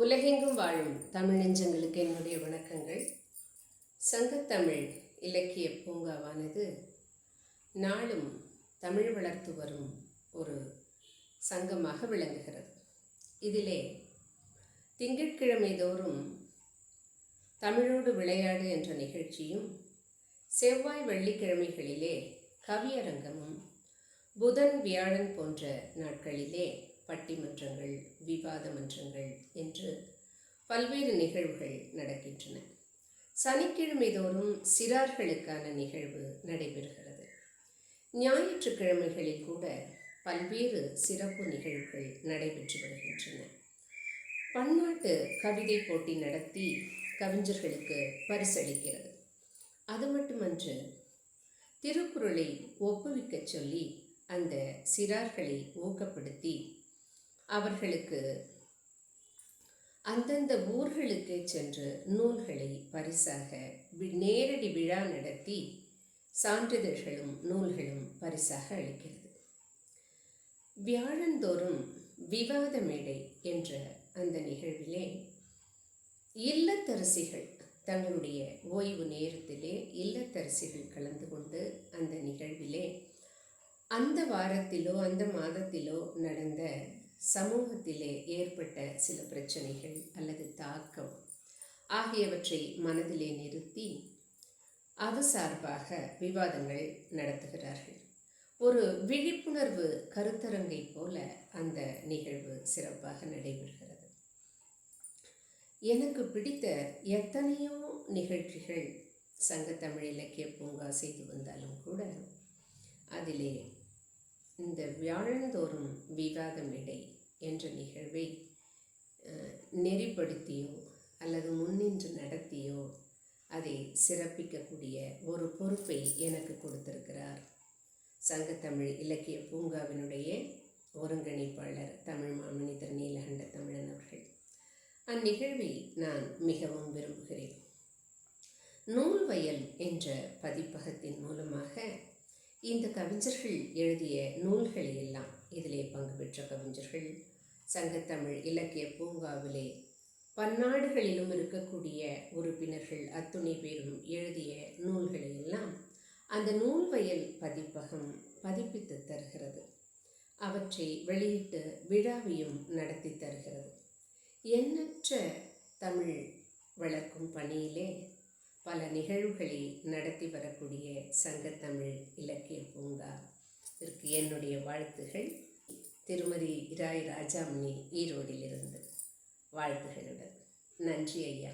உலகெங்கும் வாழும் தமிழ் நெஞ்சங்களுக்கு என்னுடைய வணக்கங்கள். சங்கத்தமிழ் இலக்கிய பூங்காவானது நாளும் தமிழ் வளர்த்து வரும் ஒரு சங்கமாக விளங்குகிறது. இதிலே திங்கட்கிழமை தோறும் தமிழோடு விளையாடு என்ற நிகழ்ச்சியும், செவ்வாய் வெள்ளிக்கிழமைகளிலே கவியரங்கமும், புதன் வியாழன் போன்ற நாட்களிலே பட்டிமன்றங்கள், விவாத மன்றங்கள் என்று பல்வேறு நிகழ்வுகள் நடக்கின்றன. சனிக்கிழமை தோறும் சிறார்களுக்கான நிகழ்வு நடைபெறுகிறது. ஞாயிற்றுக்கிழமைகளில் கூட பல்வேறு சிறப்பு நிகழ்வுகள் நடைபெற்று வருகின்றன. பன்னாட்டு கவிதை போட்டி நடத்தி கவிஞர்களுக்கு பரிசளிக்கிறது. அது மட்டுமன்று, திருக்குறளை ஒப்புவிக்க சொல்லி அந்த சிறார்களை ஊக்கப்படுத்தி அவர்களுக்கு அந்தந்த ஊர்களுக்கு சென்று நூல்களை பரிசாக நேரடி விழா நடத்தி சான்றிதழ்களும் நூல்களும் பரிசாக அளிக்கிறது. வியாழந்தோறும் விவாத மேடை என்ற அந்த நிகழ்விலே இல்லத்தரசிகள் தங்களுடைய ஓய்வு நேரத்திலே இல்லத்தரசிகள் கலந்து கொண்டு அந்த நிகழ்விலே அந்த வாரத்திலோ அந்த மாதத்திலோ நடந்த சமூகத்திலே ஏற்பட்ட சில பிரச்சனைகள் அல்லது தாக்கம் ஆகியவற்றை மனதிலே நிறுத்தி அது சார்பாக விவாதங்கள் நடத்துகிறார்கள். ஒரு விழிப்புணர்வு கருத்தரங்கை போல அந்த நிகழ்வு சிறப்பாக நடைபெறுகிறது. எனக்கு பிடித்த எத்தனையோ நிகழ்ச்சிகள் சங்கத்தமிழ் இலக்கிய பூங்கா செய்து வந்தாலும் கூட அதிலே இந்த வியாழந்தோறும் விவாத மேடை என்ற நிகழ்வை நெறிப்படுத்தியோ அல்லது முன்னின்று நடத்தியோ அதை சிறப்பிக்கக்கூடிய ஒரு பொறுப்பை எனக்கு கொடுத்திருக்கிறார் சங்கத்தமிழ் இலக்கிய பூங்காவினுடைய ஒருங்கிணைப்பாளர் தமிழ் மாமனிதர் நீலகண்ட தமிழன் அவர்கள். அந்நிகழ்வை நான் மிகவும் விரும்புகிறேன். நூல்வயல் என்ற பதிப்பகத்தின் மூலமாக இந்த கவிஞர்கள் எழுதிய நூல்களை எல்லாம், இதிலே பங்கு பெற்ற கவிஞர்கள், சங்கத்தமிழ் இலக்கிய பூங்காவிலே பன்னாடுகளிலும் இருக்கக்கூடிய உறுப்பினர்கள் அத்துணை பேரும் எழுதிய நூல்களை எல்லாம் அந்த நூல்வயல் பதிப்பகம் பதிப்பித்து தருகிறது. அவற்றை வெளியிட்டு விழாவையும் நடத்தி தருகிறது. எண்ணற்ற தமிழ் வளர்க்கும் பணியிலே பல நிகழ்வுகளை நடத்தி வரக்கூடிய சங்கத்தமிழ் இலக்கிய பூங்கா இதற்கு என்னுடைய வாழ்த்துகள். திருமதி ராய் ராஜாமணி, ஈரோடிலிருந்து வாழ்த்துகளுடன். நன்றி ஐயா.